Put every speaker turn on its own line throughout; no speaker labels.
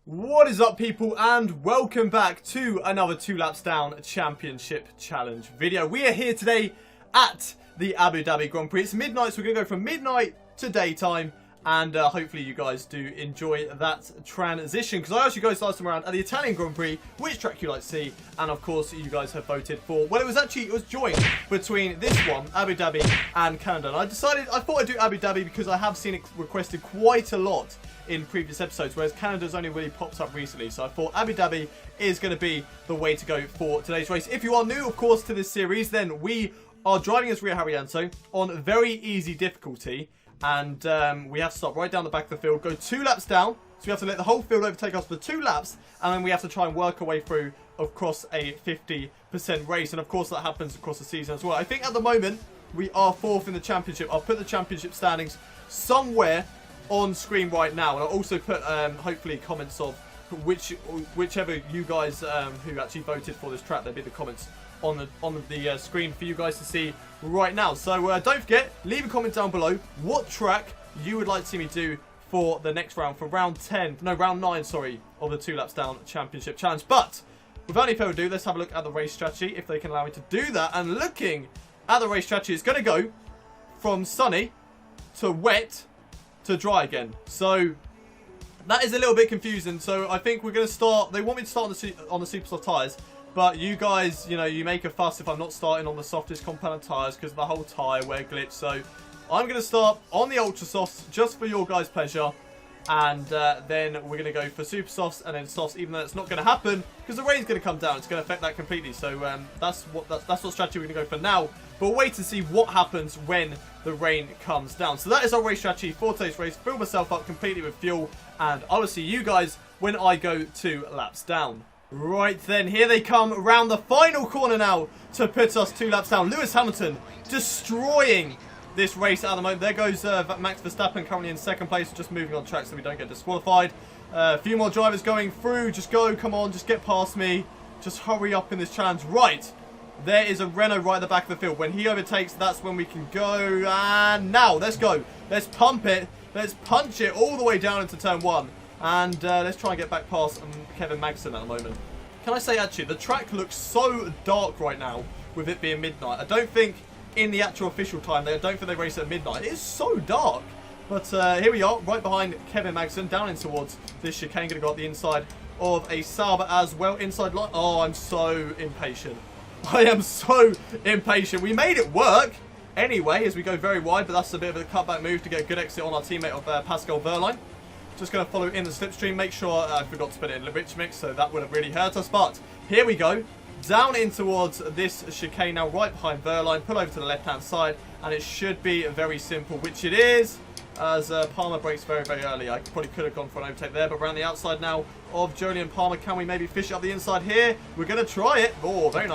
What is up, people, and welcome back to another 2 laps down championship challenge video. We are here today at the Abu Dhabi Grand Prix. It's midnight, so we're going to go from midnight to daytime, and hopefully you guys do enjoy that transition, because I asked you guys last time around at the Italian Grand Prix which track you like to see, and of course you guys have voted for, well, it was joined between this one, Abu Dhabi, and Canada. And I thought I'd do Abu Dhabi because I have seen it requested quite a lot in previous episodes, whereas Canada's only really popped up recently. So I thought Abu Dhabi is going to be the way to go for today's race. If you are new, of course, to this series, then we are driving as Rio Haryanto on very easy difficulty. And we have to stop right down the back of the field, go 2 laps down. So we have to let the whole field overtake us for 2 laps. And then we have to try and work our way through across a 50% race. And of course that happens across the season as well. I think at the moment we are 4th in the championship. I'll put the championship standings somewhere on screen right now, and I'll also put hopefully comments of whichever you guys who actually voted for this track, there'll be the comments on the screen for you guys to see right now. So don't forget, leave a comment down below what track you would like to see me do for the next round, for round 9, sorry, of the 2 laps down championship challenge. But without any further ado, let's have a look at the race strategy, if they can allow me to do that. And looking at the race strategy, it's going to go from sunny to wet to dry again. So that is a little bit confusing. So I think we're going to start, they want me to start on the super soft tyres, but you guys, you know, you make a fuss if I'm not starting on the softest compound tyres because of the whole tyre wear glitch. So I'm going to start on the ultra softs just for your guys' pleasure, and then we're going to go for super softs and then softs, even though it's not going to happen because the rain's going to come down. It's going to affect that completely. So that's what strategy we're going to go for now. But we'll wait to see what happens when the rain comes down. So that is our race strategy for today's race. Fill myself up completely with fuel, and I will see you guys when I go 2 laps down. Right then, here they come around the final corner now to put us 2 laps down. Lewis Hamilton destroying this race at the moment. There goes Max Verstappen, currently in 2nd place, just moving on track so we don't get disqualified. A few more drivers going through. Just go, come on, just get past me. Just hurry up in this challenge. Right, there is a Renault right at the back of the field. When he overtakes, that's when we can go. And now, let's go. Let's pump it. Let's punch it all the way down into turn 1. And let's try and get back past Kevin Magnussen at the moment. Can I say, actually, the track looks so dark right now with it being midnight. I don't think in the actual official time, I don't think they race at midnight. It is so dark. But here we are, right behind Kevin Magnussen, down in towards this chicane. Going to go up the inside of a Sauber as well. Inside line. Oh, I'm so impatient. I am so impatient. We made it work anyway as we go very wide, but that's a bit of a cutback move to get a good exit on our teammate of Pascal Wehrlein. Just going to follow in the slipstream. Make sure I forgot to put it in the rich mix, so that would have really hurt us. But here we go. Down in towards this chicane now, right behind Wehrlein. Pull over to the left-hand side, and it should be very simple, which it is, as Palmer brakes very, very early. I probably could have gone for an overtake there, but around the outside now of Jolyon Palmer. Can we maybe fish it up the inside here? We're going to try it. Oh, very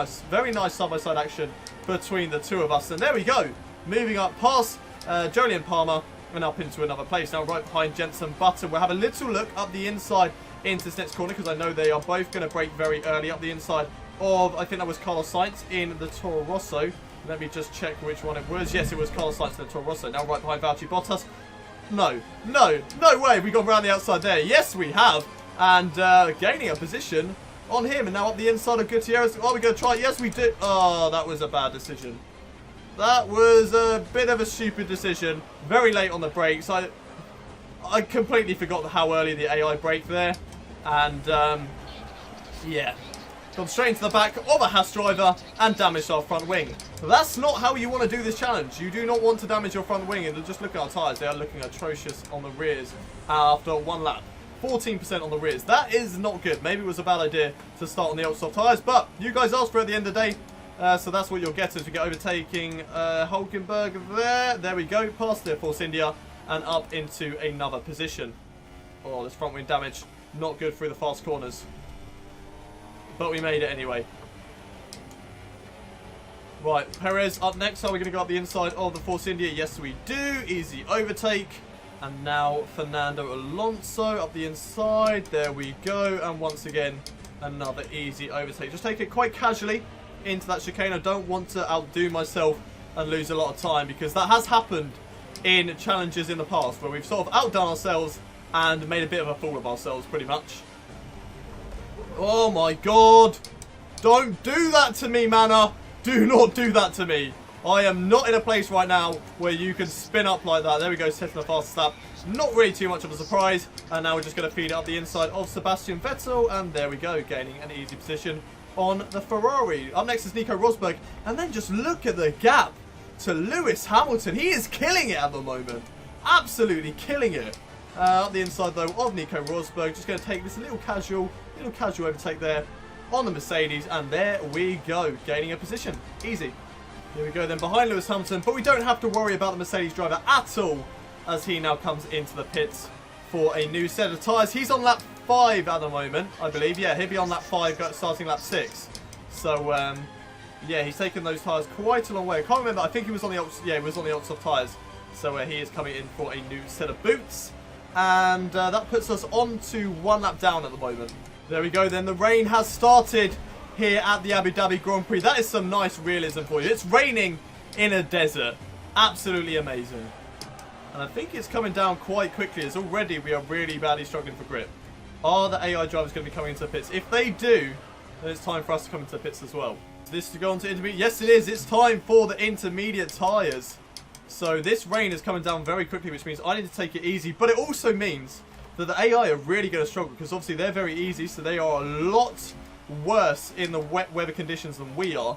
nice side-by-side action between the two of us. And there we go. Moving up past Jolyon Palmer and up into another place. Now right behind Jenson Button. We'll have a little look up the inside into this next corner, because I know they are both going to brake very early up the inside of, I think that was Carlos Sainz in the Toro Rosso. Let me just check which one it was. Yes, it was Carlos Sainz in the Toro Rosso. Now right behind Valtteri Bottas. No way. We've gone around the outside there. Yes, we have. And gaining a position on him. And now up the inside of Gutierrez. Are we going to try it? Yes, we did. Oh, that was a bad decision. That was a bit of a stupid decision. Very late on the brakes. I completely forgot how early the AI braked there. And, yeah. Gone straight into the back of a Haas driver and damaged our front wing. That's not how you want to do this challenge. You do not want to damage your front wing. And just look at our tyres. They are looking atrocious on the rears after 1 lap. 14% on the rears. That is not good. Maybe it was a bad idea to start on the ultra soft tyres, but you guys asked for it at the end of the day. So that's what you'll get as we get overtaking Hulkenberg there. There we go. Past the Force India and up into another position. Oh, this front wing damage. Not good through the fast corners. But we made it anyway. Right, Perez up next. Are we going to go up the inside of the Force India? Yes, we do. Easy overtake. And now Fernando Alonso up the inside. There we go. And once again, another easy overtake. Just take it quite casually into that chicane. I don't want to outdo myself and lose a lot of time, because that has happened in challenges in the past where we've sort of outdone ourselves and made a bit of a fool of ourselves pretty much. Oh my god. Don't do that to me, Manor. Do not do that to me. I am not in a place right now where you can spin up like that. There we go, setting the fastest lap. Not really too much of a surprise. And now we're just going to feed it up the inside of Sebastian Vettel. And there we go, gaining an easy position on the Ferrari. Up next is Nico Rosberg. And then just look at the gap to Lewis Hamilton. He is killing it at the moment. Absolutely killing it. Up the inside, though, of Nico Rosberg. Just going to take this little casual overtake there on the Mercedes. And there we go, gaining a position. Easy. Here we go then behind Lewis Hamilton, but we don't have to worry about the Mercedes driver at all as he now comes into the pits for a new set of tyres. He's on lap 5 at the moment, I believe. Yeah, he'll be on lap 5 starting lap 6. So, yeah, he's taken those tyres quite a long way. I can't remember. I think he was on the Ultra tyres. So he is coming in for a new set of boots. And that puts us on to 1 lap down at the moment. There we go then. The rain has started here at the Abu Dhabi Grand Prix. That is some nice realism for you. It's raining in a desert. Absolutely amazing. And I think it's coming down quite quickly as already we are really badly struggling for grip. Are the AI drivers going to be coming into the pits? If they do, then it's time for us to come into the pits as well. Is this to go on to intermediate? Yes, it is. It's time for the intermediate tyres. So this rain is coming down very quickly, which means I need to take it easy. But it also means that the AI are really going to struggle because obviously they're very easy. So they are a lot worse in the wet weather conditions than we are.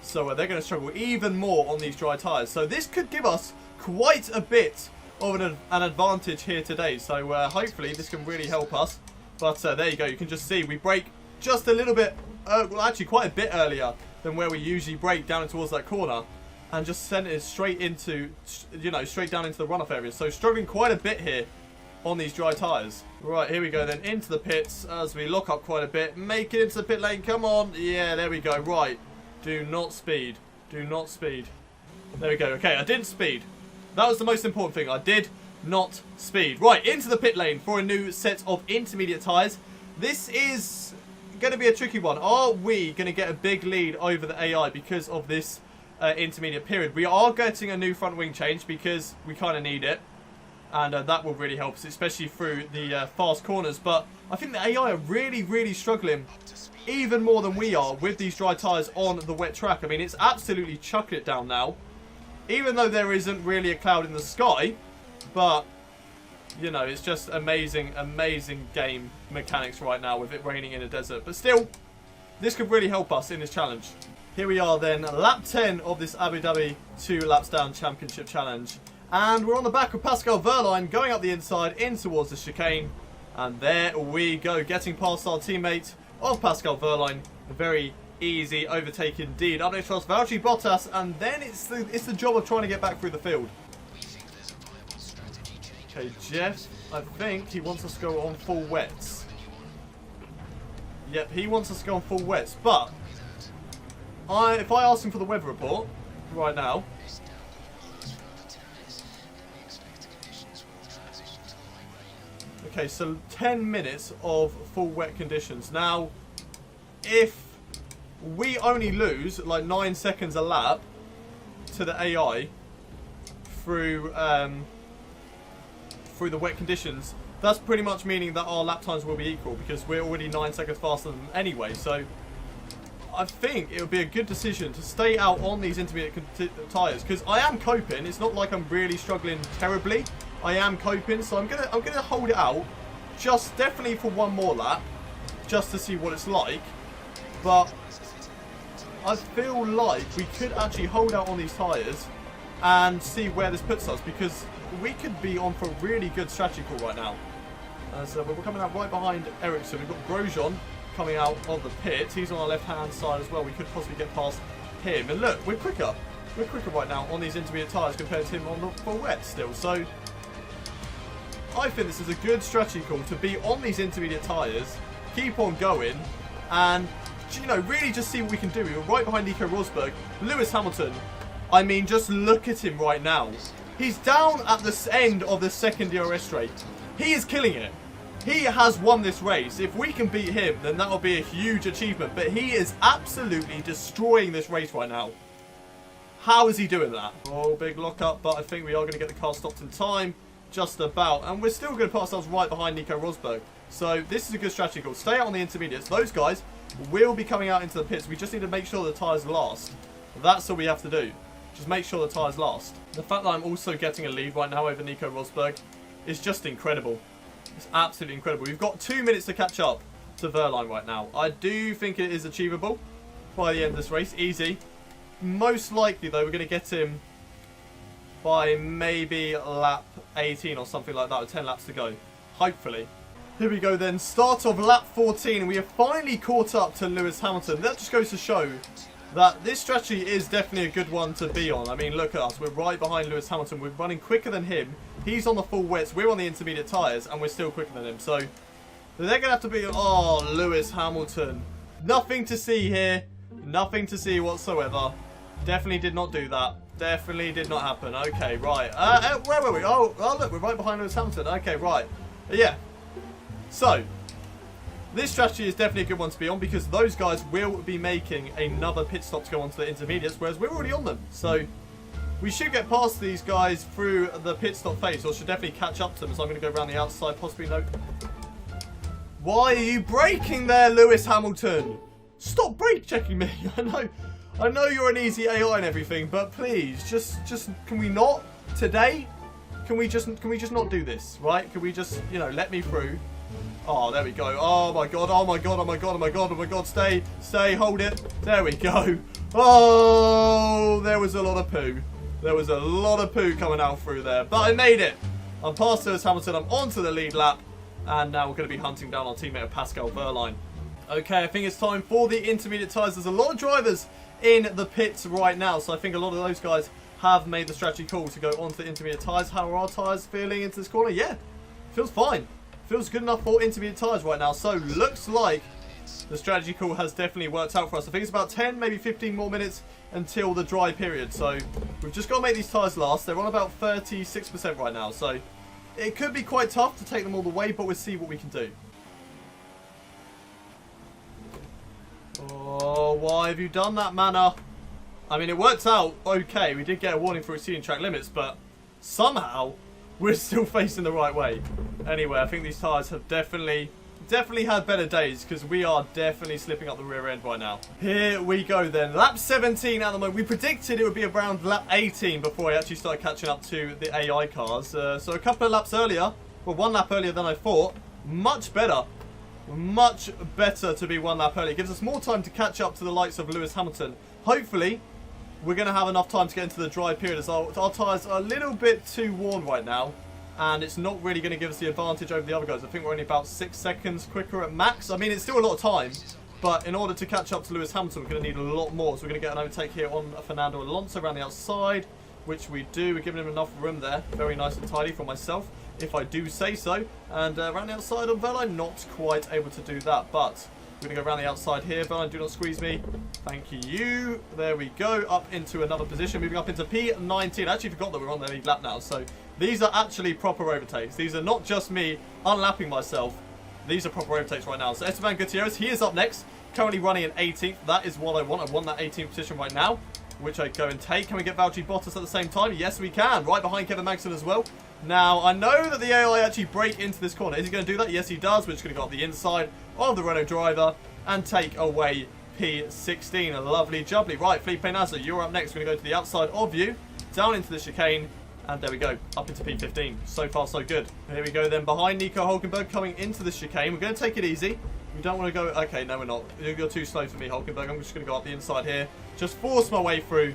So they're going to struggle even more on these dry tyres. So this could give us quite a bit of an advantage here today. So hopefully this can really help us. But there you go. You can just see we brake just a little bit, well actually quite a bit earlier than where we usually brake down towards that corner. And just sent it straight into, straight down into the runoff area. So struggling quite a bit here on these dry tyres. Right, here we go then into the pits as we lock up quite a bit. Make it into the pit lane. Come on. Yeah, there we go. Right. Do not speed. Do not speed. There we go. Okay, I didn't speed. That was the most important thing. I did not speed. Right, into the pit lane for a new set of intermediate tyres. This is going to be a tricky one. Are we going to get a big lead over the AI because of this intermediate period? We are getting a new front wing change because we kind of need it. And that will really help us, especially through the fast corners. But I think the AI are really, really struggling, even more than we are, with these dry tyres on the wet track. I mean, it's absolutely chucking it down now, even though there isn't really a cloud in the sky. But, you know, it's just amazing, amazing game mechanics right now with it raining in a desert. But still, this could really help us in this challenge. Here we are then, lap 10 of this Abu Dhabi 2 laps down championship challenge. And we're on the back of Pascal Wehrlein going up the inside in towards the chicane. And there we go, getting past our teammate of Pascal Wehrlein. A very easy overtake indeed. Up next to us, Valtteri Bottas. And then it's the job of trying to get back through the field. Okay, Jeff, I think he wants us to go on full wets. Yep, he wants us to go on full wets. But if I ask him for the weather report right now. Okay, so 10 minutes of full wet conditions. Now, if we only lose like 9 seconds a lap to the AI through the wet conditions, that's pretty much meaning that our lap times will be equal because we're already 9 seconds faster than them anyway. So I think it would be a good decision to stay out on these intermediate tyres because I am coping. It's not like I'm really struggling terribly. I am coping, so I'm gonna hold it out, just definitely for one more lap, just to see what it's like. But I feel like we could actually hold out on these tyres and see where this puts us because we could be on for a really good strategy call right now. So we're coming out right behind Ericsson. We've got Grosjean coming out of the pit. He's on our left-hand side as well. We could possibly get past him. And look, we're quicker. We're quicker right now on these intermediate tyres compared to him on the full wet still. So I think this is a good strategy call to be on these intermediate tyres, keep on going, and, you know, really just see what we can do. We're right behind Nico Rosberg. Lewis Hamilton, I mean, just look at him right now. He's down at the end of the second DRS straight. He is killing it. He has won this race. If we can beat him, then that will be a huge achievement. But he is absolutely destroying this race right now. How is he doing that? Oh, big lock-up, but I think we are going to get the car stopped in time. Just about. And we're still going to put ourselves right behind Nico Rosberg. So this is a good strategy call. Stay out on the intermediates. Those guys will be coming out into the pits. We just need to make sure the tyres last. That's all we have to do. Just make sure the tyres last. The fact that I'm also getting a lead right now over Nico Rosberg is just incredible. It's absolutely incredible. We've got 2 minutes to catch up to Wehrlein right now. I do think it is achievable by the end of this race. Easy. Most likely, though, we're going to get him by maybe lap 18 or something like that, with 10 laps to go. Hopefully. Here we go then. Start of lap 14. And we have finally caught up to Lewis Hamilton. That just goes to show that this strategy is definitely a good one to be on. I mean, look at us. We're right behind Lewis Hamilton. We're running quicker than him. He's on the full wets. We're on the intermediate tyres, and we're still quicker than him. So they're going to have to be... Oh, Lewis Hamilton. Nothing to see here. Nothing to see whatsoever. Definitely did not do that. Definitely did not happen. Okay, right. Where were we? Oh, look, we're right behind Lewis Hamilton. Okay, right. Yeah. So, this strategy is definitely a good one to be on because those guys will be making another pit stop to go onto the intermediates, whereas we're already on them. So, we should get past these guys through the pit stop phase, or should definitely catch up to them. So I'm going to go around the outside, possibly. No. Why are you braking there, Lewis Hamilton? Stop brake checking me. I know you're an easy AI and everything, but please, just can we not today? Can we just not do this, right? Can we just, you know, let me through? Oh, there we go. Oh my god. Oh my god. Oh my god. Oh my god. Oh my god. Stay. Hold it. There we go. Oh, there was a lot of poo. There was a lot of poo coming out through there, but I made it. I'm past Lewis Hamilton. I'm onto the lead lap, and now we're going to be hunting down our teammate Pascal Wehrlein. Okay, I think it's time for the intermediate tyres. There's a lot of drivers in the pits right now, so I think a lot of those guys have made the strategy call to go onto the intermediate tyres. How are our tyres feeling into this corner? Yeah, feels fine. Feels good enough for intermediate tyres right now. So looks like the strategy call has definitely worked out for us. I think it's about 10, maybe 15 more minutes until the dry period. So we've just got to make these tyres last. They're on about 36% right now. So it could be quite tough to take them all the way, but we'll see what we can do. Oh, why have you done that, Manor? I mean, it worked out okay. We did get a warning for exceeding track limits, but somehow we're still facing the right way. Anyway, I think these tyres have definitely had better days because we are definitely slipping up the rear end right now. Here we go then. Lap 17 at the moment. We predicted it would be around lap 18 before I actually started catching up to the AI cars. So a couple of laps earlier, well, 1 lap earlier than I thought. Much better. Much better to be 1 lap early. It gives us more time to catch up to the likes of Lewis Hamilton. Hopefully, we're going to have enough time to get into the dry period as our tyres are a little bit too worn right now. And it's not really going to give us the advantage over the other guys. I think we're only about 6 seconds quicker at max. I mean, it's still a lot of time. But in order to catch up to Lewis Hamilton, we're going to need a lot more. So we're going to get an overtake here on Fernando Alonso around the outside, which we do. We're giving him enough room there. Very nice and tidy for myself, if I do say so. And around the outside on Wehrlein, not quite able to do that. But we're going to go around the outside here. Wehrlein, do not squeeze me. Thank you. There we go. Up into another position. Moving up into P19. I actually forgot that we're on the lead lap now. So these are actually proper overtakes. These are not just me unlapping myself. These are proper overtakes right now. So Esteban Gutierrez, he is up next. Currently running in 18th. That is what I want. I want that 18th position right now, which I go and take. Can we get Valtteri Bottas at the same time? Yes, we can. Right behind Kevin Magnussen as well. Now, I know that the AI actually break into this corner. Is he going to do that? Yes, he does. We're just going to go up the inside of the Renault driver and take away P16. A lovely jubbly. Right, Felipe Nasser, you're up next. We're going to go to the outside of you, down into the chicane, and there we go, up into P15. So far, so good. Here we go then, behind Nico Hülkenberg coming into the chicane. We're going to take it easy. We don't want to go... Okay, no, we're not. You're too slow for me, Hülkenberg. I'm just going to go up the inside here. Just force my way through.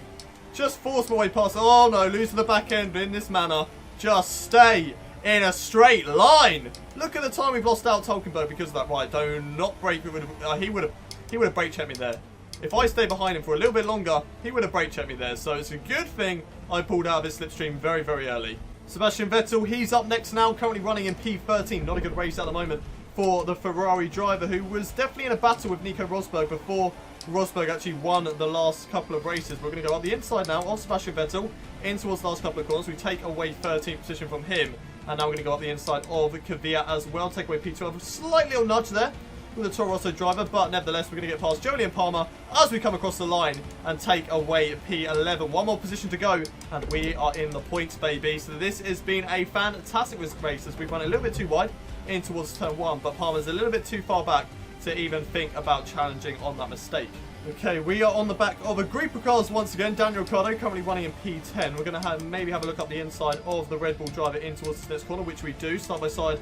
Just force my way past. Oh, no, losing the back end in this manner. Just stay in a straight line. Look at the time we've lost out to Hülkenberg because of that. Right, do not brake. He would have brake checked me there. If I stay behind him for a little bit longer, he would have brake checked me there. So it's a good thing I pulled out of his slipstream very, very early. Sebastian Vettel, he's up next now, currently running in P13. Not a good race at the moment for the Ferrari driver, who was definitely in a battle with Nico Rosberg before Rosberg actually won the last couple of races. We're going to go up the inside now of Sebastian Vettel in towards the last couple of corners. We take away 13th position from him. And now we're going to go up the inside of Kvyat as well. Take away P12. Slightly little nudge there with the Toro Rosso driver, but nevertheless, we're going to get past Jolyon Palmer as we come across the line and take away P11. One more position to go, and we are in the points, baby. So this has been a fantastic race as we've run a little bit too wide. in towards turn 1, but Palmer's a little bit too far back to even think about challenging on that mistake. Okay, we are on the back of a group of cars once again. Daniel Ricciardo currently running in P10. We're going to maybe have a look up the inside of the Red Bull driver in towards the next corner, which we do, side by side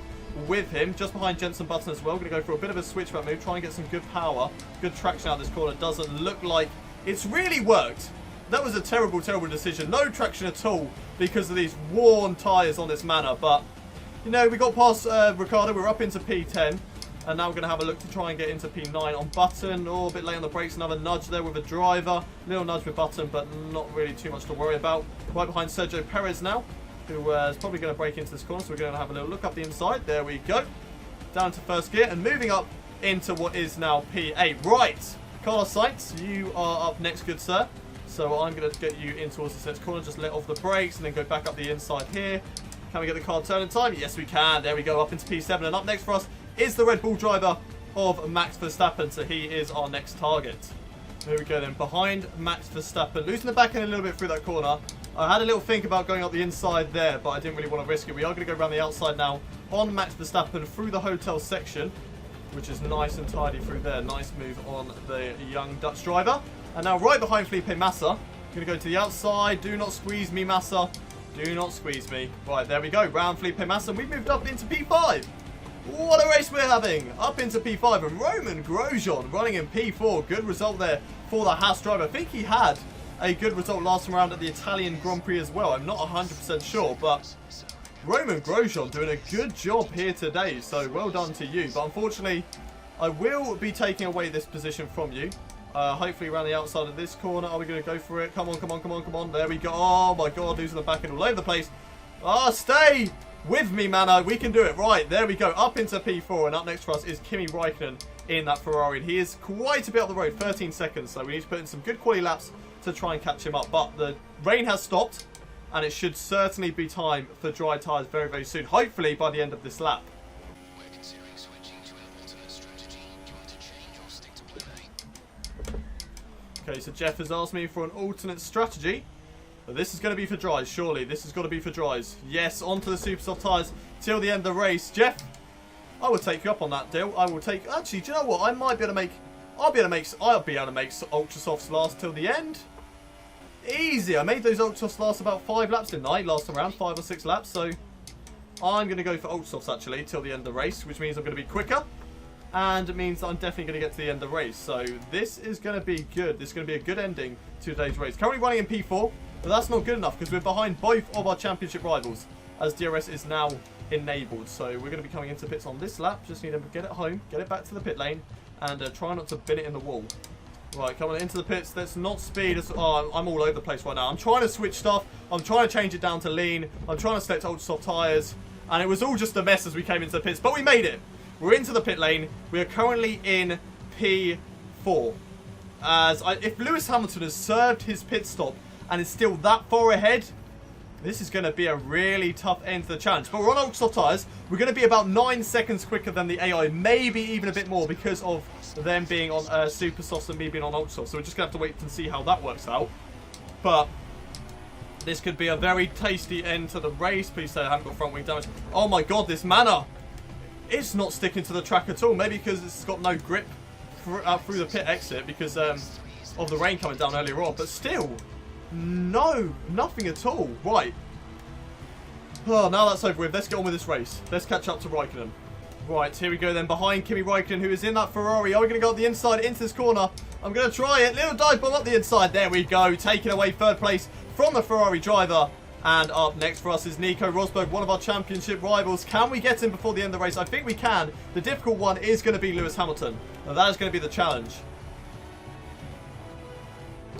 with him. Just behind Jenson Button as well. We're going to go for a bit of a switchback move, try and get some good power, good traction out of this corner. Doesn't look like it's really worked. That was a terrible, terrible decision. No traction at all because of these worn tyres on this Manor. But, you know, we got past Ricciardo. We're up into P10. And now we're going to have a look to try and get into P9 on Button. Oh, a bit late on the brakes. Another nudge there with a driver. Little nudge with Button, but not really too much to worry about. Right behind Sergio Perez now, who is probably going to break into this corner. So we're going to have a little look up the inside. There we go. Down to first gear and moving up into what is now P8. Right. Carlos Sainz, you are up next, good sir. So I'm going to get you in towards this next corner. Just let off the brakes and then go back up the inside here. Can we get the car turn in time? Yes, we can. There we go. Up into P7. And up next for us is the Red Bull driver of Max Verstappen, so he is our next target. Here we go then, behind Max Verstappen, losing the back end a little bit through that corner. I had a little think about going up the inside there, but I didn't really want to risk it. We are going to go around the outside now on Max Verstappen through the hotel section, which is nice and tidy through there. Nice move on the young Dutch driver. And now right behind Felipe Massa, going to go to the outside. Do not squeeze me, Massa. Do not squeeze me. Right, there we go, round Felipe Massa. We've moved up into P5. What a race we're having! Up into P5 and Roman Grosjean running in P4. Good result there for the Haas driver. I think he had a good result last round at the Italian Grand Prix as well. I'm not 100% sure, but Roman Grosjean doing a good job here today. So well done to you. But unfortunately, I will be taking away this position from you. Hopefully around the outside of this corner. Are we going to go for it? Come on, come on, come on, come on. There we go. Oh my God, losing the back end all over the place. Ah, stay with me, Manor. We can do it. Right, there we go. Up into P4, and up next for us is Kimi Räikkönen in that Ferrari. And he is quite a bit up the road, 13 seconds. So we need to put in some good quality laps to try and catch him up. But the rain has stopped, and it should certainly be time for dry tyres very, very soon. Hopefully by the end of this lap.
We're considering switching to an alternate strategy. Do you want to change or stick to plan A?
Okay, so Jeff has asked me for an alternate strategy. But this is going to be for dries, surely. This has got to be for dries. Yes, onto the super soft tyres till the end of the race. Jeff, I will take you up on that deal. I will take... Actually, do you know what? I might be able to make... I'll be able to make ultra softs last till the end. Easy. I made those ultra softs last about 5 laps, didn't I? Last around 5 or 6 laps. So I'm going to go for ultra softs actually till the end of the race, which means I'm going to be quicker. And it means that I'm definitely going to get to the end of the race. So this is going to be good. This is going to be a good ending to today's race. Currently running in P4. But that's not good enough because we're behind both of our championship rivals as DRS is now enabled. So we're going to be coming into pits on this lap. Just need to get it home, get it back to the pit lane, and try not to bin it in the wall. Right, coming into the pits. Let's not speed. Oh, I'm all over the place right now. I'm trying to switch stuff. I'm trying to change it down to lean. I'm trying to select ultra soft tyres. And it was all just a mess as we came into the pits. But we made it. We're into the pit lane. We are currently in P4. If Lewis Hamilton has served his pit stop and is still that far ahead, this is going to be a really tough end to the challenge. But we're on ultra soft tyres. We're going to be about 9 seconds quicker than the AI. Maybe even a bit more because of them being on super softs and me being on ultra soft. So we're just going to have to wait and see how that works out. But this could be a very tasty end to the race. Please say I haven't got front wing damage. Oh my God, this Manor. It's not sticking to the track at all. Maybe because it's got no grip through the pit exit because of the rain coming down earlier on. But still... no, nothing at all. Right. Oh, now that's over with. Let's get on with this race. Let's catch up to Räikkönen. Right, here we go then. Behind Kimi Räikkönen, who is in that Ferrari. Are we going to go up the inside into this corner? I'm going to try it. Little dive bomb up the inside. There we go. Taking away third place from the Ferrari driver. And up next for us is Nico Rosberg, one of our championship rivals. Can we get him before the end of the race? I think we can. The difficult one is going to be Lewis Hamilton. Now, that is going to be the challenge.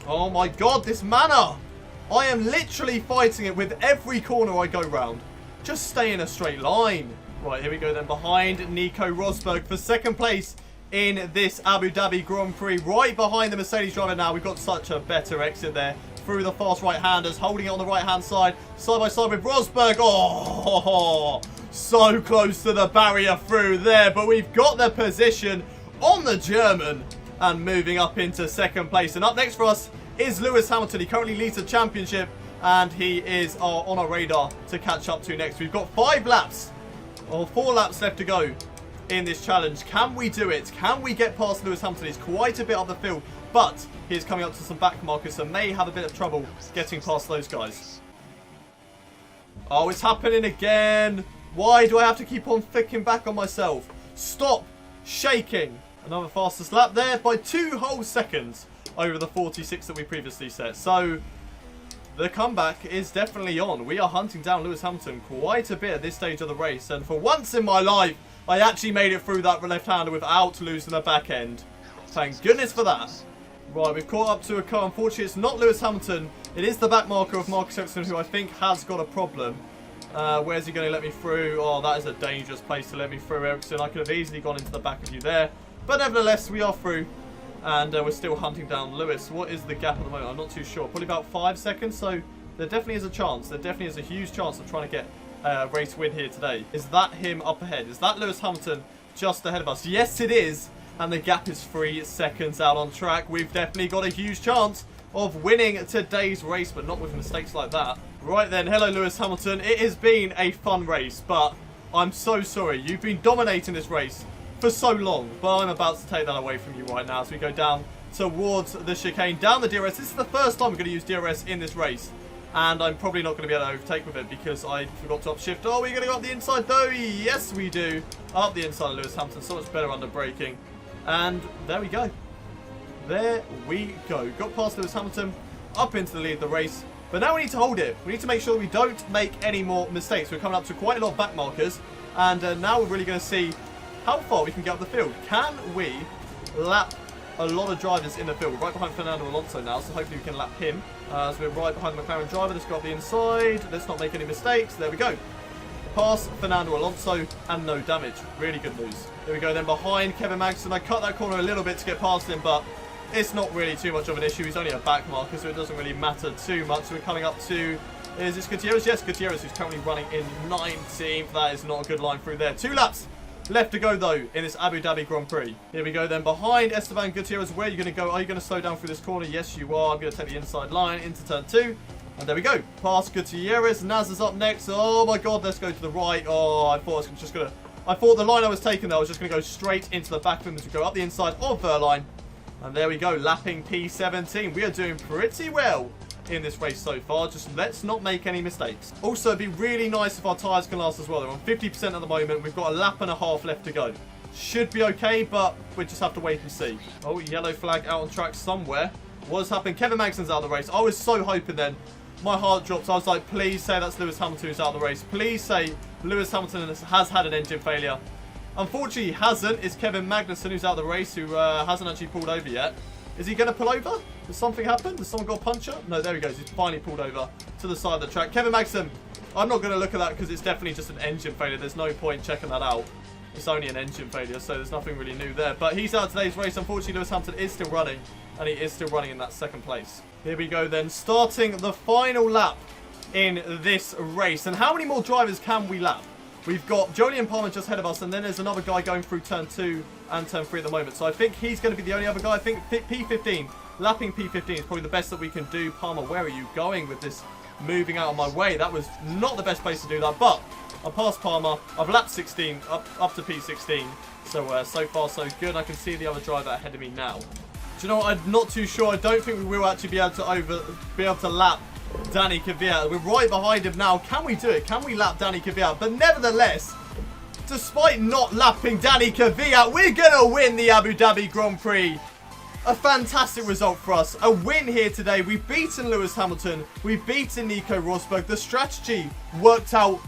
Oh my God, this Manor! I am literally fighting it with every corner I go round. Just stay in a straight line. Right, here we go then behind Nico Rosberg for second place in this Abu Dhabi Grand Prix. Right behind the Mercedes driver now. We've got such a better exit there through the fast right-handers. Holding it on the right-hand side by side with Rosberg. Oh, so close to the barrier through there. But we've got the position on the German. And moving up into second place. And up next for us is Lewis Hamilton. He currently leads the championship. And he is on our radar to catch up to next. We've got 5 laps or 4 laps left to go in this challenge. Can we do it? Can we get past Lewis Hamilton? He's quite a bit up the field, but he's coming up to some back markers, so may have a bit of trouble getting past those guys. Oh, it's happening again. Why do I have to keep on flicking back on myself? Stop shaking. Another fastest lap there by 2 whole seconds over the 46 that we previously set. So the comeback is definitely on. We are hunting down Lewis Hamilton quite a bit at this stage of the race. And for once in my life, I actually made it through that left-hander without losing the back end. Thank goodness for that. Right, we've caught up to a car. Unfortunately, it's not Lewis Hamilton. It is the back marker of Marcus Ericsson, who I think has got a problem. Where's he going to let me through? Oh, that is a dangerous place to let me through, Ericsson. I could have easily gone into the back of you there. But nevertheless, we are through. And we're still hunting down Lewis. What is the gap at the moment? I'm not too sure. Probably about 5 seconds. So there definitely is a chance. There definitely is a huge chance of trying to get a race win here today. Is that him up ahead? Is that Lewis Hamilton just ahead of us? Yes, it is. And the gap is 3 seconds out on track. We've definitely got a huge chance of winning today's race, but not with mistakes like that. Right then, hello Lewis Hamilton. It has been a fun race, but I'm so sorry. You've been dominating this race for so long, but I'm about to take that away from you right now as we go down towards the chicane, down the DRS. This is the first time we're going to use DRS in this race, and I'm probably not going to be able to overtake with it because I forgot to upshift. Oh, we're going to go up the inside though. Yes, we do. Up the inside of Lewis Hamilton. So much better under braking. And there we go. There we go. Got past Lewis Hamilton, up into the lead of the race. But now we need to hold it. We need to make sure we don't make any more mistakes. We're coming up to quite a lot of back markers. And now we're really going to see how far we can get up the field. Can we lap a lot of drivers in the field? We're right behind Fernando Alonso now, so hopefully we can lap him. As we're right behind the McLaren driver. Let's go up the inside. Let's not make any mistakes. There we go. Pass Fernando Alonso and no damage. Really good news. There we go then behind Kevin Magnussen. I cut that corner a little bit to get past him, but it's not really too much of an issue. He's only a back marker, so it doesn't really matter too much. So we're coming up to, is this Gutierrez? Yes, Gutierrez, who's currently running in 19th. That is not a good line through there. 2 laps left to go, though, in this Abu Dhabi Grand Prix. Here we go then behind Esteban Gutierrez. Where are you going to go? Are you going to slow down through this corner? Yes, you are. I'm going to take the inside line into turn 2. And there we go. Past Gutierrez. Naz is up next. Oh my god, let's go to the right. Oh, I thought I was just going to... I thought the line I was taking there, I was just going to go straight into the back of him as we go up the inside of Verline. And there we go, lapping P17. We are doing pretty well in this race so far. Just let's not make any mistakes. Also, it'd be really nice if our tyres can last as well. They're on 50% at the moment. We've got a lap and a half left to go. Should be okay, but we just have to wait and see. Oh, yellow flag out on track somewhere. What's happening? Kevin Magson's out of the race. I was so hoping then. My heart dropped. I was like, please say that's Lewis Hamilton who's out of the race. Please say Lewis Hamilton has had an engine failure. Unfortunately, he hasn't. It's Kevin Magnussen who's out of the race, who hasn't actually pulled over yet. Is he going to pull over? Has something happened? Has someone got a puncture? No, there he goes. He's finally pulled over to the side of the track. Kevin Magnussen, I'm not going to look at that because it's definitely just an engine failure. There's no point checking that out. It's only an engine failure, so there's nothing really new there. But he's out of today's race. Unfortunately, Lewis Hamilton is still running, and he is still running in that 2nd place. Here we go then, starting the final lap in this race. And how many more drivers can we lap? We've got Jolyon Palmer just ahead of us, and then there's another guy going through turn 2 and turn 3 at the moment. So I think he's going to be the only other guy. I think P15, lapping P15 is probably the best that we can do. Palmer, where are you going with this moving out of my way? That was not the best place to do that, but I passed Palmer. I've lapped 16 up to P16. So, so far so good. I can see the other driver ahead of me now. Do you know what? I'm not too sure. I don't think we will actually be able to lap Danny Kvyat. We're right behind him now. Can we do it? Can we lap Danny Kvyat? But nevertheless, despite not lapping Danny Kvyat, we're going to win the Abu Dhabi Grand Prix. A fantastic result for us. A win here today. We've beaten Lewis Hamilton. We've beaten Nico Rosberg. The strategy worked out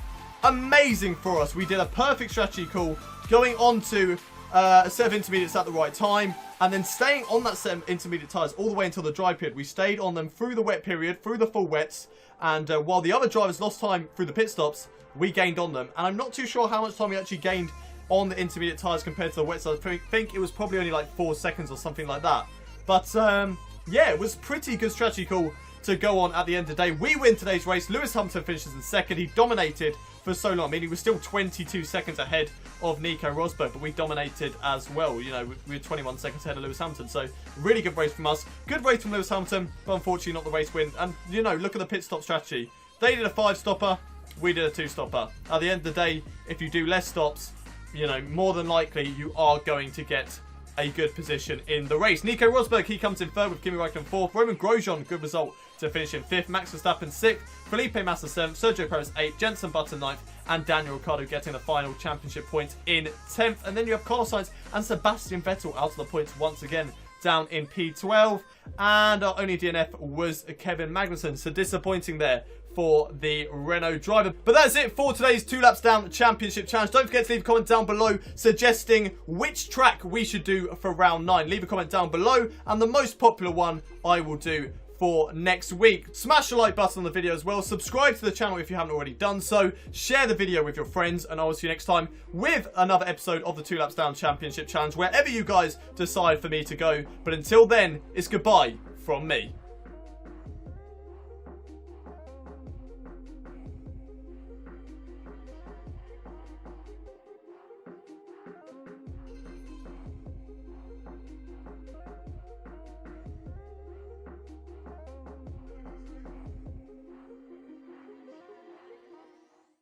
amazing for us. We did a perfect strategy call, going on to a set of intermediates at the right time, and then staying on that set of intermediate tyres all the way until the dry period. We stayed on them through the wet period, through the full wets, and while the other drivers lost time through the pit stops, we gained on them. And I'm not too sure how much time we actually gained on the intermediate tyres compared to the wets. I think it was probably only like 4 seconds or something like that. But yeah, it was pretty good strategy call to go on at the end of the day. We win today's race. Lewis Hamilton finishes in 2nd. He dominated for so long. I mean, he was still 22 seconds ahead of Nico Rosberg, but we dominated as well. You know, we were 21 seconds ahead of Lewis Hamilton. So, really good race from us. Good race from Lewis Hamilton, but unfortunately not the race win. And, you know, look at the pit stop strategy. They did a 5-stopper. we did a 2-stopper. At the end of the day, if you do less stops, you know, more than likely you are going to get a good position in the race. Nico Rosberg, he comes in third with Kimi Räikkönen fourth. Roman Grosjean, good result to finish in fifth. Max Verstappen sixth. Felipe Massa seventh. Sergio Perez eighth. Jenson Button ninth. And Daniel Ricciardo getting the final championship points in 10th. And then you have Carlos Sainz and Sebastian Vettel out of the points once again, down in P12. And our only DNF was Kevin Magnussen. So disappointing there for the Renault driver. But that's it for today's 2 Laps Down Championship Challenge. Don't forget to leave a comment down below suggesting which track we should do for round 9. Leave a comment down below, and the most popular one I will do for next week. Smash the like button on the video as well. Subscribe to the channel if you haven't already done so. Share the video with your friends, and I will see you next time with another episode of the 2 Laps Down Championship Challenge, wherever you guys decide for me to go. But until then, it's goodbye from me.